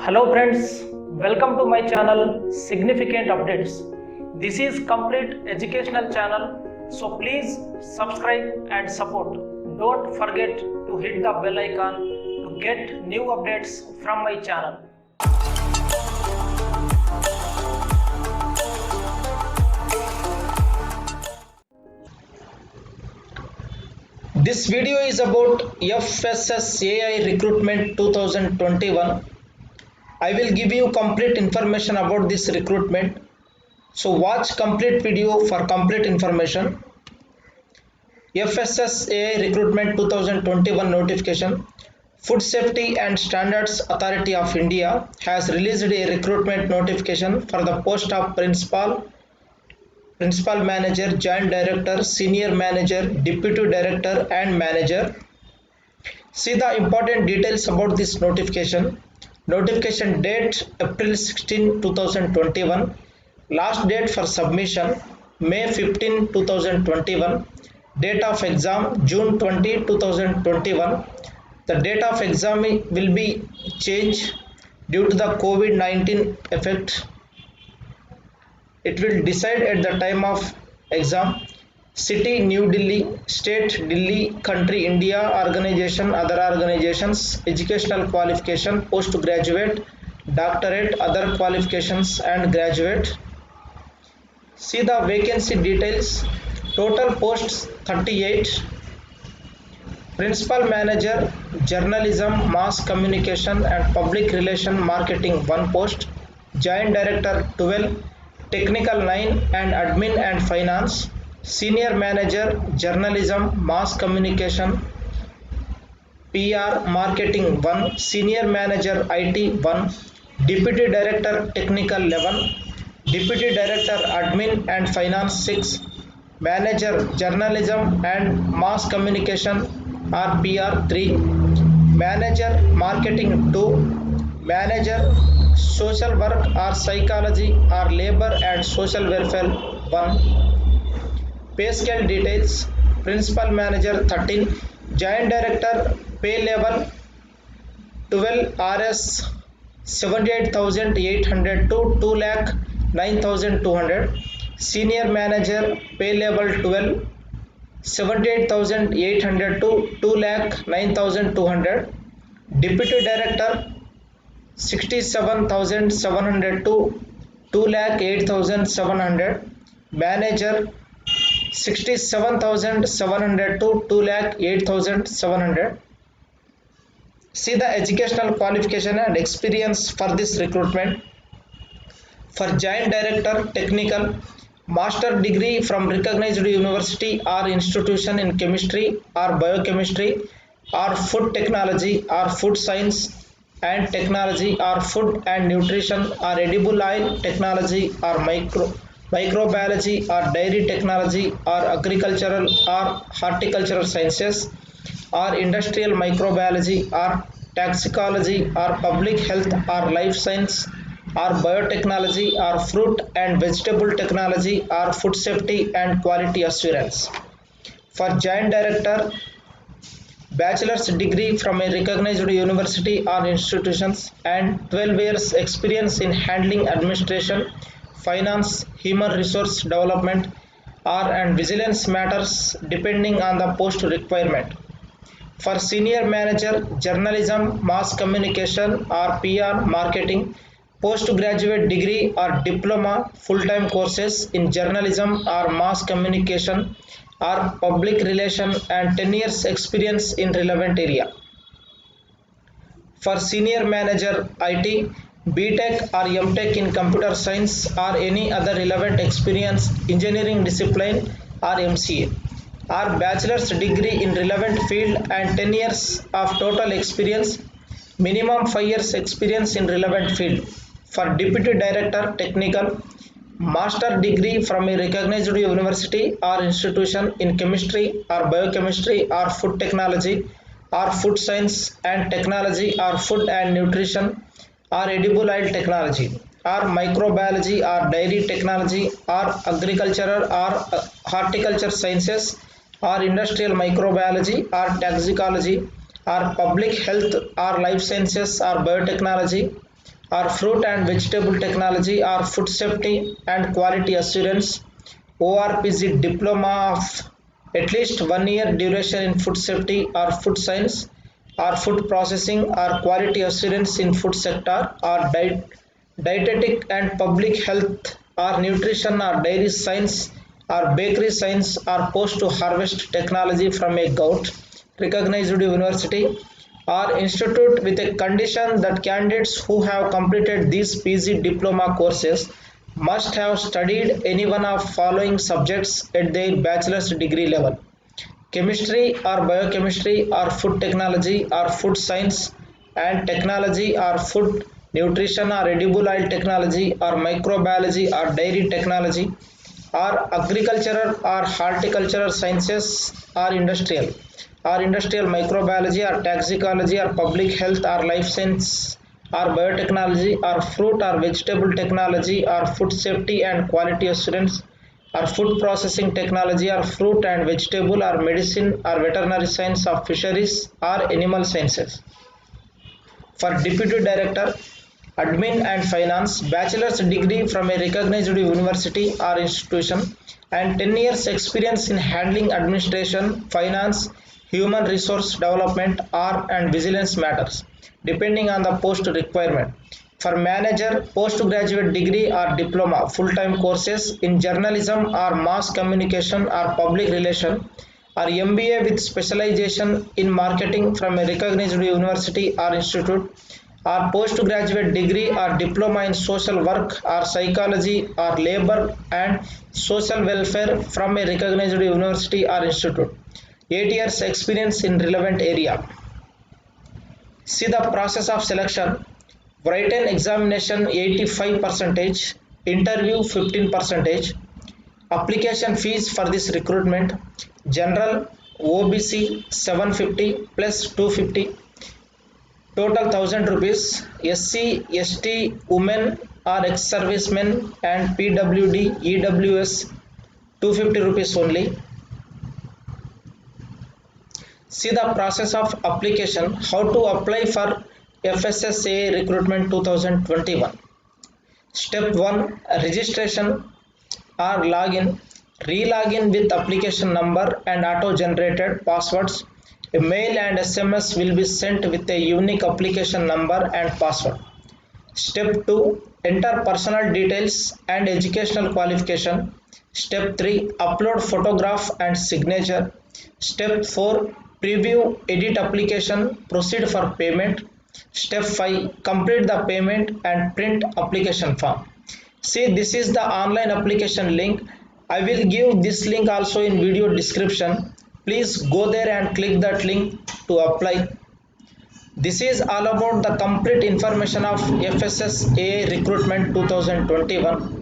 Hello friends, welcome to my channel Significant Updates. This is complete educational channel, so please subscribe and support. Don't forget to hit the bell icon to get new updates from my channel. This video is about FSSAI Recruitment 2021. I will give you complete information about this recruitment. So watch complete video for complete information. FSSAI Recruitment 2021 notification. Food Safety and Standards Authority of India has released a recruitment notification for the post of principal manager, joint director, senior manager, deputy director and manager. See the important details about this notification. Notification date April 16, 2021. Last date for submission May 15, 2021. Date of exam June 20, 2021. The date of exam will be changed due to the COVID-19 effect. It will decide at the time of exam. City New Delhi, State Delhi, Country India, Organization, other organizations, educational qualification, postgraduate, doctorate, other qualifications and graduate. See the vacancy details. Total posts 38. Principal Manager, Journalism, Mass Communication and Public Relation Marketing 1 post. Joint Director 12. Technical 9 and Admin and Finance. Senior Manager, Journalism, Mass Communication, PR, Marketing 1. Senior Manager, IT 1. Deputy Director, Technical 11. Deputy Director, Admin and Finance 6. Manager, Journalism and Mass Communication or PR 3. Manager, Marketing 2. Manager, Social Work or Psychology or Labor and Social Welfare 1. Pay scale details. Principal Manager 13. Joint Director pay level 12 Rs 78,800 to 2,09,200. Senior Manager pay level 12 78,800 to 2,09,200. Deputy Director 67,700 to 2,08,700. Manager 67,700 to 2,08,700. See the educational qualification and experience for this recruitment. For Joint Director Technical, Master degree from recognized university or institution in chemistry or biochemistry or food technology or food science and technology or food and nutrition or edible oil technology or microbiology or dairy technology or agricultural or horticultural sciences or industrial microbiology or toxicology or public health or life science or biotechnology or fruit and vegetable technology or food safety and quality assurance. For Joint Director, bachelor's degree from a recognized university or institutions and 12 years experience in handling administration, finance, human resource development or and vigilance matters depending on the post requirement. For Senior Manager, Journalism, Mass Communication or PR Marketing, postgraduate degree or diploma, full-time courses in journalism or mass communication or public relation and 10 years experience in relevant area. For Senior Manager IT, BTech or MTech in computer science or any other relevant experience, engineering discipline or MCA or bachelor's degree in relevant field and 10 years of total experience, minimum 5 years experience in relevant field. For Deputy Director Technical, Master degree from a recognized university or institution in chemistry or biochemistry or food technology or food science and technology or food and nutrition or edible oil technology or microbiology or dairy technology or agricultural or horticulture sciences or industrial microbiology or toxicology or public health or life sciences or biotechnology or fruit and vegetable technology or food safety and quality assurance. ORPG diploma of at least 1 year duration in food safety or food science or food processing or quality assurance in food sector or dietetic and public health or nutrition or dairy science or bakery science or post to harvest technology from a gout recognized university or institute with a condition that candidates who have completed these PG diploma courses must have studied any one of following subjects at their bachelor's degree level: chemistry or biochemistry or food technology or food science and technology or food nutrition or edible oil technology or microbiology or dairy technology or agricultural or horticultural sciences or industrial microbiology or toxicology or public health or life science or biotechnology or fruit or vegetable technology or food safety and quality assurance or food processing technology or fruit and vegetable or medicine or veterinary science of fisheries or animal sciences. For deputy director admin and finance, bachelor's degree from a recognized university or institution and 10 years experience in handling administration, finance, human resource development or and vigilance matters depending on the post requirement. For manager, postgraduate degree or diploma, full-time courses in journalism or mass communication or public relation or MBA with specialization in marketing from a recognized university or institute or postgraduate degree or diploma in social work or psychology or labor and social welfare from a recognized university or institute. 8 years experience in relevant area. See the process of selection. Written examination 85 percentage, interview 15 percentage. Application fees for this recruitment: general OBC 750 plus 250, total 1000 rupees. SC, ST, women or ex-servicemen and PWD, EWS 250 rupees only. See the process of application. How to apply for FSSA recruitment 2021. Step 1, registration or login. Re-login with application number and auto-generated passwords. A mail and SMS will be sent with a unique application number and password. Step 2, enter personal details and educational qualification. Step 3, upload photograph and signature. Step 4, preview, edit application, proceed for payment. Step 5, complete the payment and print application form. See, this is the online application link. I will give this link also in video description. Please go there and click that link to apply. This is all about the complete information of FSSA recruitment 2021.